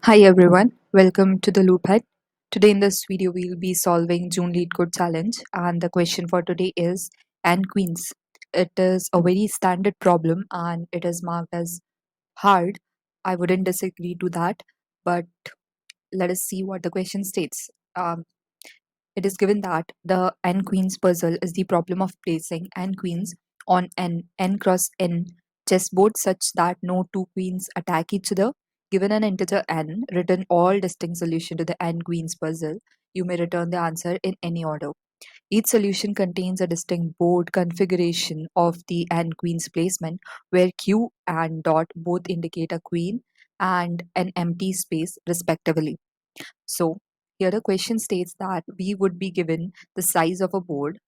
Hi everyone, welcome to the Loophead. Today in this video we'll be solving June Leetcode challenge and the question for today is and queens. It is a very standard problem and it is marked as hard. I wouldn't disagree to that, but let us see what the question states. It is given that the n queens puzzle is the problem of placing n queens on an n cross n chessboard such that no two queens attack each other. Given an integer n, return all distinct solution to the n queens puzzle. You may return the answer in any order. Each solution contains a distinct board configuration of the n queens placement, where q and dot both indicate a queen and an empty space respectively. So here the question states that we would be given the size of a board.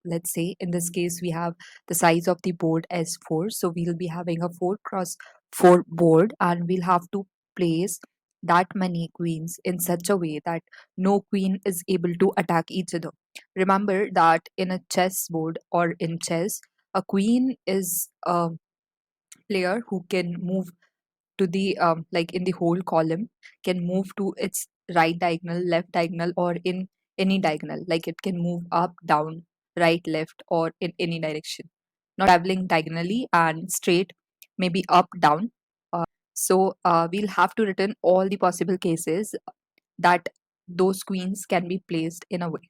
Let's say in this case we have the size of the board as 4. So we'll be having a 4 cross 4 board and we'll have to place that many queens in such a way that no queen is able to attack each other. Remember that in a chess board or in chess, a queen is a player who can move to the like in the whole column, can move to its right diagonal, left diagonal, or in any diagonal, like it can move up, down, right, left, or in any direction, not traveling diagonally and straight, maybe up, down. So we'll have to return all the possible cases that those queens can be placed in a way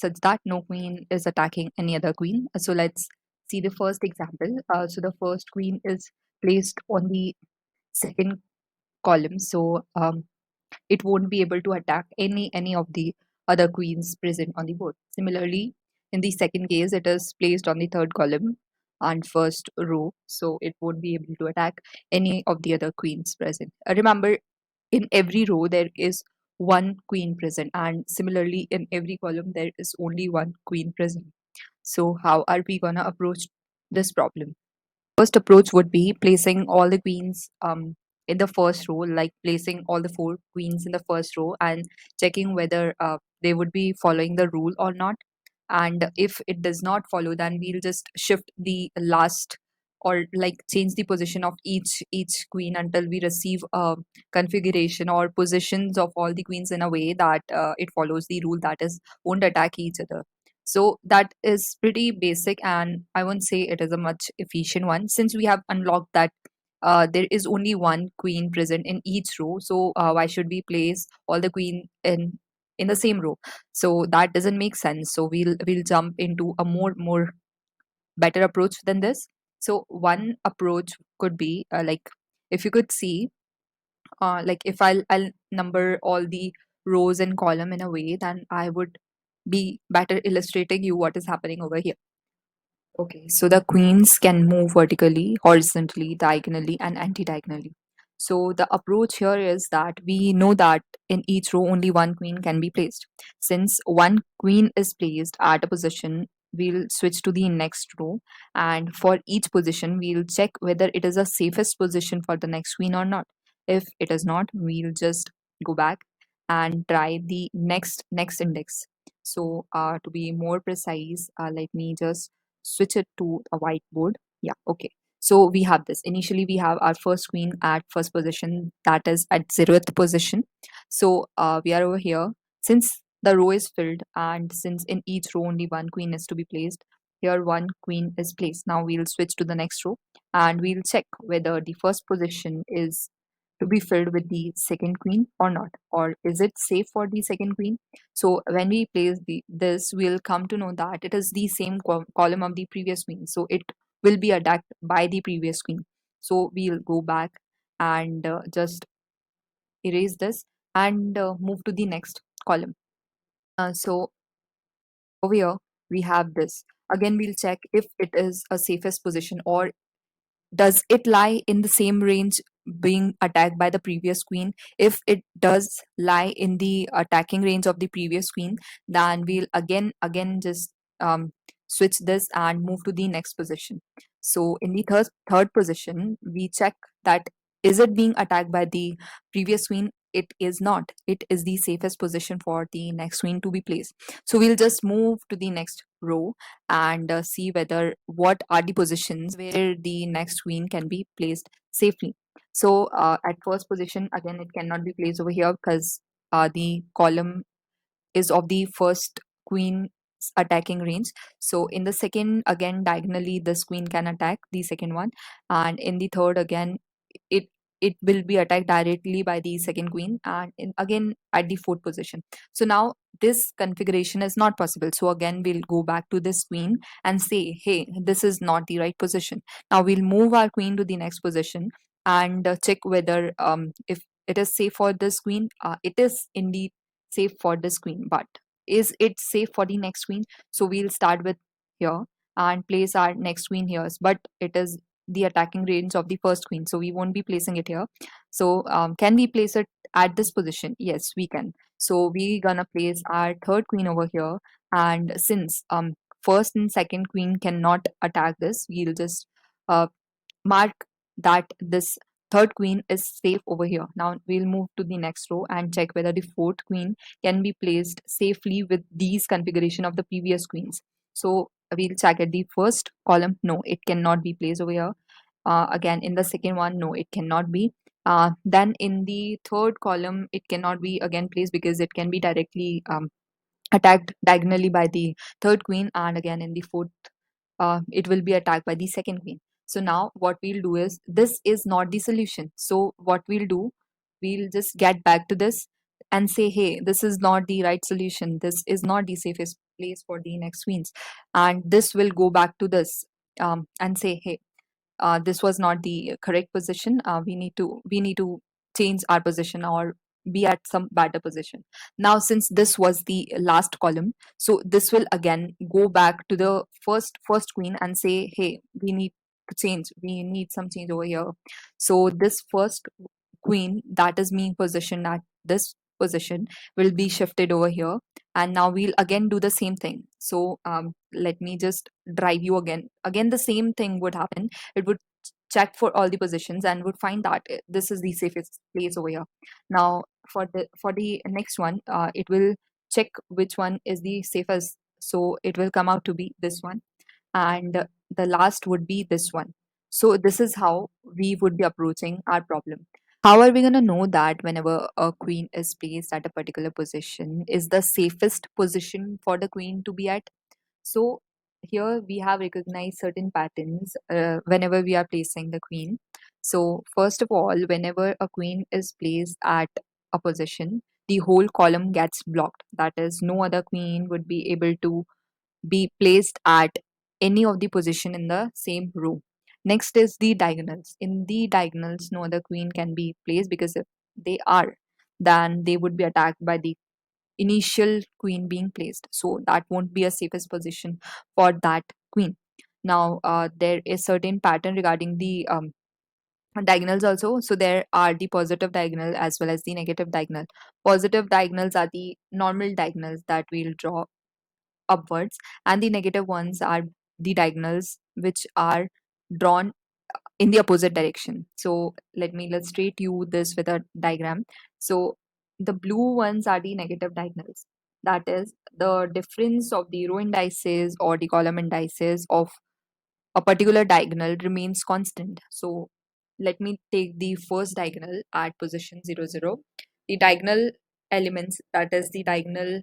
such that no queen is attacking any other queen. So let's see the first example. So the first queen is placed on the second column, so it won't be able to attack any of the other queens present on the board. Similarly, in the second case, it is placed on the third column and first row, so it won't be able to attack any of the other queens present. Remember, in every row there is one queen present, and similarly in every column there is only one queen present. So how are we gonna approach this problem? First approach would be placing all the queens in the first row, like placing all the 4 queens in the first row and checking whether they would be following the rule or not. And if it does not follow, then we'll just shift the last or like change the position of each queen until we receive a configuration or positions of all the queens in a way that it follows the rule, that is, won't attack each other. So that is pretty basic, and I won't say it is a much efficient one since we have unlocked that there is only one queen present in each row. So why should we place all the queen in the same row? So that doesn't make sense. So we'll jump into a more better approach than this. So one approach could be like, if you could see, like if I'll number all the rows and column in a way, then I would be better illustrating you what is happening over here. Okay, so the queens can move vertically, horizontally, diagonally, and anti-diagonally. So the approach here is that we know that in each row only one queen can be placed. Since one queen is placed at a position, we'll switch to the next row, and for each position we'll check whether it is the safest position for the next queen or not. If it is not, we'll just go back and try the next index. So to be more precise, let me just switch it to a whiteboard. Yeah, okay. So we have this. Initially, we have our first queen at first position, that is at 0th position. So we are over here. Since the row is filled and since in each row only one queen is to be placed, here one queen is placed. Now we'll switch to the next row and we'll check whether the first position is to be filled with the second queen or not, or is it safe for the second queen. So when we place this, we'll come to know that it is the same column of the previous queen, so it will be attacked by the previous queen. So we'll go back and just erase this and move to the next column. So over here we have this. Again, we'll check if it is a safest position, or does it lie in the same range being attacked by the previous queen. If it does lie in the attacking range of the previous queen, then we'll again just switch this and move to the next position. So in the third position we check that is it being attacked by the previous queen. It is not. It is the safest position for the next queen to be placed. So we'll just move to the next row and see whether what are the positions where the next queen can be placed safely. So at first position, again, it cannot be placed over here because the column is of the first queen's attacking range. So in the second, again, diagonally, this queen can attack the second one, and in the third, again, it it will be attacked directly by the second queen, and again at the fourth position. So now this configuration is not possible. So again, we'll go back to this queen and say, hey, this is not the right position. Now we'll move our queen to the next position and check whether if it is safe for this queen. It is indeed safe for this queen, but is it safe for the next queen? So we'll start with here and place our next queen here, but it is the attacking range of the first queen, so we won't be placing it here. So can we place it at this position? Yes, we can. So we gonna place our third queen over here, and since first and second queen cannot attack this, we'll just uh, mark that this third queen is safe over here. Now we'll move to the next row and check whether the fourth queen can be placed safely with these configuration of the previous queens. So we'll check at the first column. No, it cannot be placed over here. Again, in the second one, no, it cannot be. Then in the third column, it cannot be again placed because it can be directly attacked diagonally by the third queen, and again in the fourth it will be attacked by the second queen. So now what we'll do is, this is not the solution. So what we'll do, we'll just get back to this and say, hey, this is not the right solution. This is not the safest place for the next queens. And this will go back to this and say, hey, this was not the correct position. We need to change our position or be at some better position. Now since this was the last column, so this will again go back to the first queen and say, hey, we need some change over here. So this first queen that is being positioned at this position will be shifted over here, and now we'll again do the same thing. So let me just drive you again the same thing would happen. It would check for all the positions and would find that this is the safest place over here. Now for the next one, it will check which one is the safest, so it will come out to be this one, and the last would be this one. So this is how we would be approaching our problem. How are we going to know that whenever a queen is placed at a particular position is the safest position for the queen to be at? So here we have recognized certain patterns whenever we are placing the queen. So first of all, whenever a queen is placed at a position, the whole column gets blocked. That is, no other queen would be able to be placed at any of the position in the same row. Next is the diagonals. In the diagonals, no other queen can be placed because if they are, then they would be attacked by the initial queen being placed. So that won't be a safest position for that queen. Now, there is certain pattern regarding the diagonals also. So there are the positive diagonal as well as the negative diagonal. Positive diagonals are the normal diagonals that we'll draw upwards, and the negative ones are the diagonals which are drawn in the opposite direction. So let me illustrate you this with a diagram. So the blue ones are the negative diagonals. That is, the difference of the row indices or the column indices of a particular diagonal remains constant. So let me take the first diagonal at position 0, 0. The diagonal elements, that is the diagonal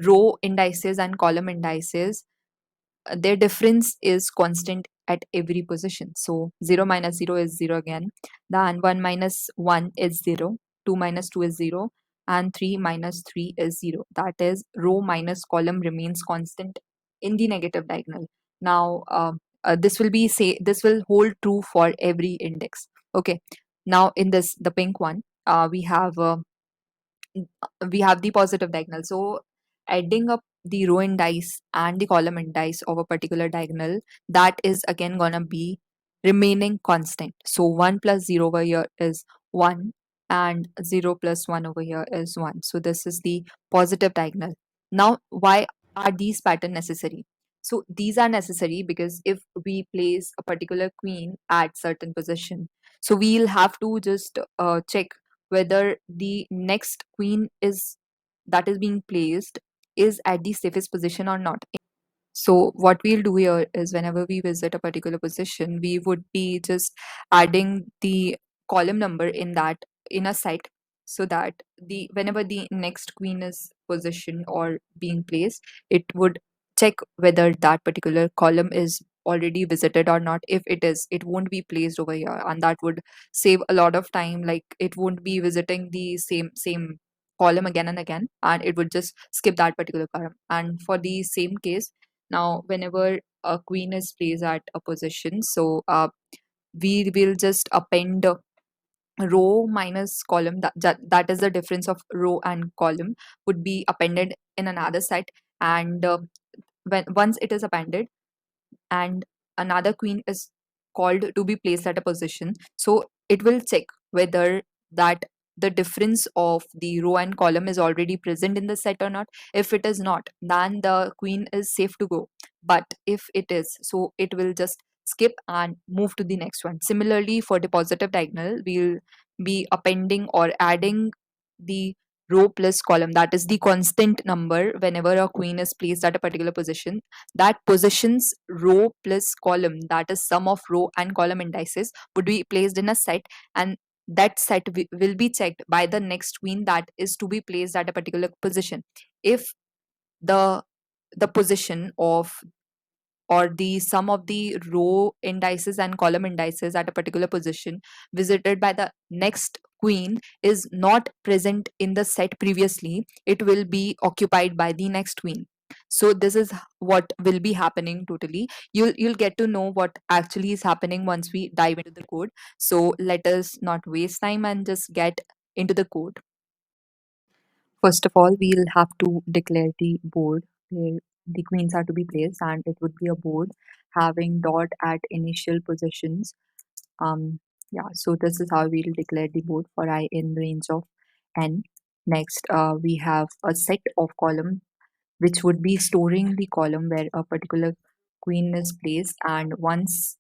row indices and column indices, their difference is constant at every position. So 0 minus 0 is 0 again. Then 1 minus 1 is 0. 2 minus 2 is 0. And 3 minus 3 is 0. That is, row minus column remains constant in the negative diagonal. Now, this will hold true for every index. Okay. Now, in this, the pink one, we have the positive diagonal. So adding up the row indice and the column indice of a particular diagonal, that is again gonna be remaining constant. So 1 plus 0 over here is 1, and 0 plus 1 over here is 1. So this is the positive diagonal. Now why are these pattern necessary? So these are necessary because if we place a particular queen at certain position, so we'll have to just check whether the next queen is that is being placed is at the safest position or not. So what we'll do here is, whenever we visit a particular position, we would be just adding the column number in that, in a set, so that the whenever the next queen is positioned or being placed, it would check whether that particular column is already visited or not. If it is, it won't be placed over here, and that would save a lot of time. Like, it won't be visiting the same column again and again, and it would just skip that particular column. And for the same case, now whenever a queen is placed at a position, so we will just append row minus column. That is the difference of row and column would be appended in another set. And when once it is appended and another queen is called to be placed at a position, so it will check whether that the difference of the row and column is already present in the set or not. If it is not, then the queen is safe to go. But if it is, so it will just skip and move to the next one. Similarly, for the positive diagonal, we'll be appending or adding the row plus column, that is the constant number. Whenever a queen is placed at a particular position, that position's row plus column, that is sum of row and column indices, would be placed in a set. And that set will be checked by the next queen that is to be placed at a particular position. If the position of, or the sum of the row indices and column indices at a particular position visited by the next queen is not present in the set previously, it will be occupied by the next queen. So this is what will be happening totally. You'll get to know what actually is happening once we dive into the code. So let us not waste time and just get into the code. First of all, we'll have to declare the board where the queens are to be placed, and it would be a board having dot at initial positions. Yeah, so this is how we'll declare the board for I in range of n. Next, we have a set of column which would be storing the column where a particular queen is placed, and once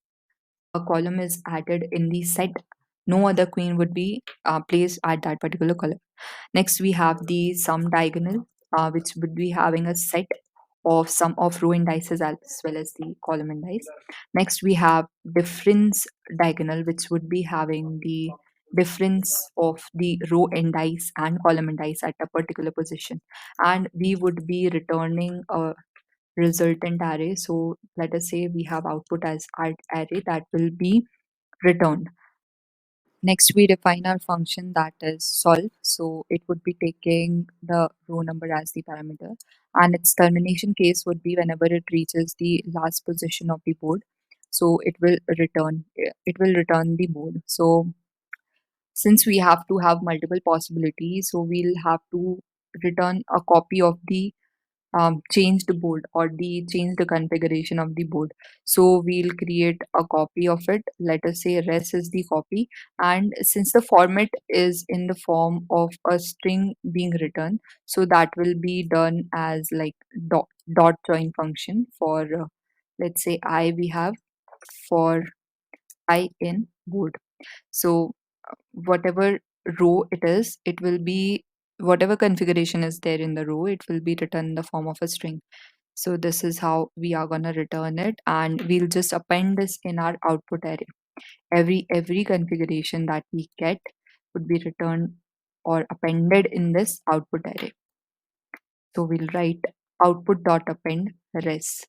a column is added in the set, no other queen would be placed at that particular column. Next, we have the sum diagonal, which would be having a set of sum of row indices as well as the column indice. Next, we have difference diagonal, which would be having the difference of the row indice and column indice at a particular position. And we would be returning a resultant array. So let us say we have output as array that will be returned. Next, we define our function that is solve. So it would be taking the row number as the parameter, and its termination case would be whenever it reaches the last position of the board. So it will return the board. So since we have to have multiple possibilities, so we'll have to return a copy of the change the board or the change the configuration of the board. So we'll create a copy of it. Let us say res is the copy, and since the format is in the form of a string being written, so that will be done as like dot join function for let's say I we have for I in board. So whatever row it is, it will be whatever configuration is there in the row, it will be written in the form of a string. So this is how we are going to return it, and we'll just append this in our output array. Every configuration that we get would be returned or appended in this output array. So we'll write output dot append res.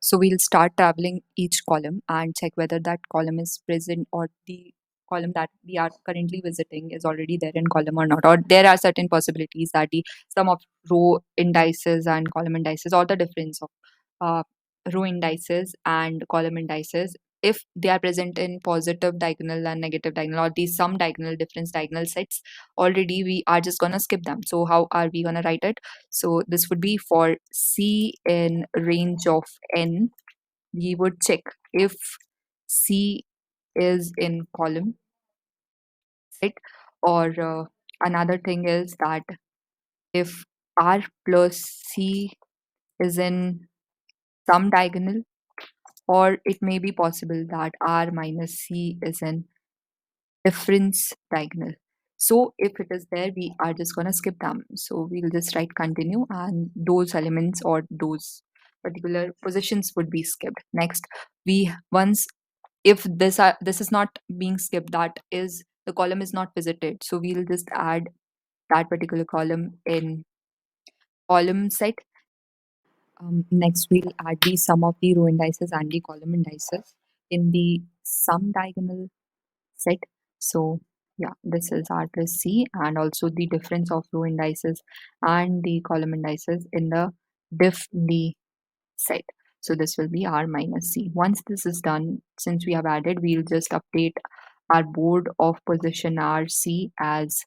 So we'll start tabling each column and check whether that column is present, or the column that we are currently visiting is already there in column or not. Or there are certain possibilities that the sum of row indices and column indices, or the difference of uh, row indices and column indices, if they are present in positive diagonal and negative diagonal, or the sum diagonal difference diagonal sets already, we are just going to skip them. So how are we going to write it? So this would be for C in range of n. We would check if C is in column set, or another thing is that if R plus C is in some diagonal, or it may be possible that R minus C is in difference diagonal. So if it is there, we are just going to skip them. So we'll just write continue, and those elements or those particular positions would be skipped. Next, we once if this is not being skipped, that is the column is not visited, so we'll just add that particular column in column set. Next, we'll add the sum of the row indices and the column indices in the sum diagonal set. So yeah, this is our plus C, and also the difference of row indices and the column indices in the diff D set. So this will be R minus C. Once this is done, since we have added, we'll just update our board of position RC as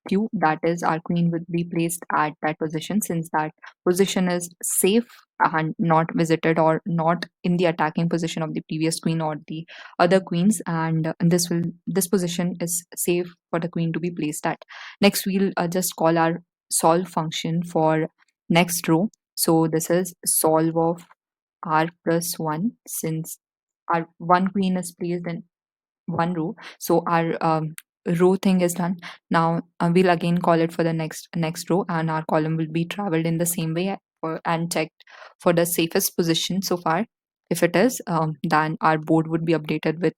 Q. That is, our queen would be placed at that position, since that position is safe and not visited or not in the attacking position of the previous queen or the other queens, and this position is safe for the queen to be placed at. Next, we'll just call our solve function for next row. So this is solve of r plus 1, since our one queen is placed in one row, so our row thing is done. Now we'll again call it for the next row, and our column will be traveled in the same way and checked for the safest position so far. If it is, then our board would be updated with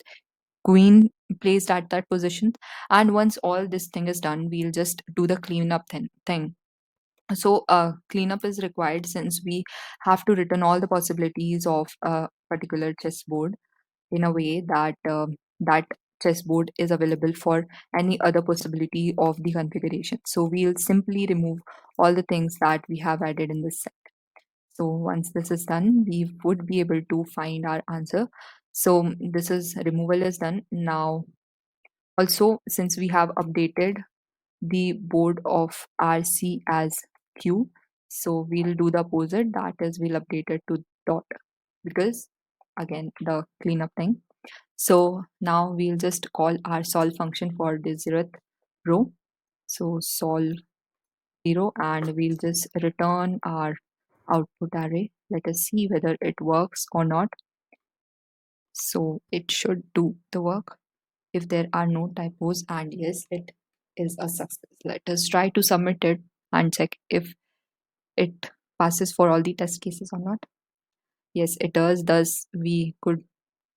queen placed at that position. And once all this thing is done, we'll just do the cleanup thing. So cleanup is required, since we have to return all the possibilities of a particular chessboard in a way that that chessboard is available for any other possibility of the configuration. So we'll simply remove all the things that we have added in this set. So once this is done, we would be able to find our answer. So this is removal is done. Now also, since we have updated the board of RC as Q, so we'll do the opposite, that is we'll update it to dot, because again the cleanup thing. So now we'll just call our solve function for the 0th row. So solve 0, and we'll just return our output array. Let us see whether it works or not. So it should do the work if there are no typos, and yes, it is a success. Let us try to submit it and check if it passes for all the test cases or not. Yes, it does. Thus, we could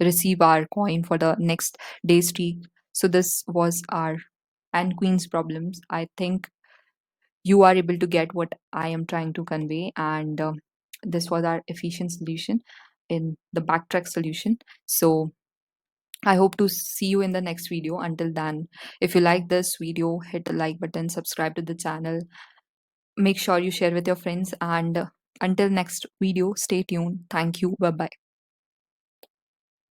receive our coin for the next day streak. So this was our and queen's problems. I think you are able to get what I am trying to convey, and this was our efficient solution in the backtrack solution. So I hope to see you in the next video. Until then, if you like this video, hit the like button, subscribe to the channel, make sure you share with your friends, and until next video, stay tuned. Thank you. Bye bye.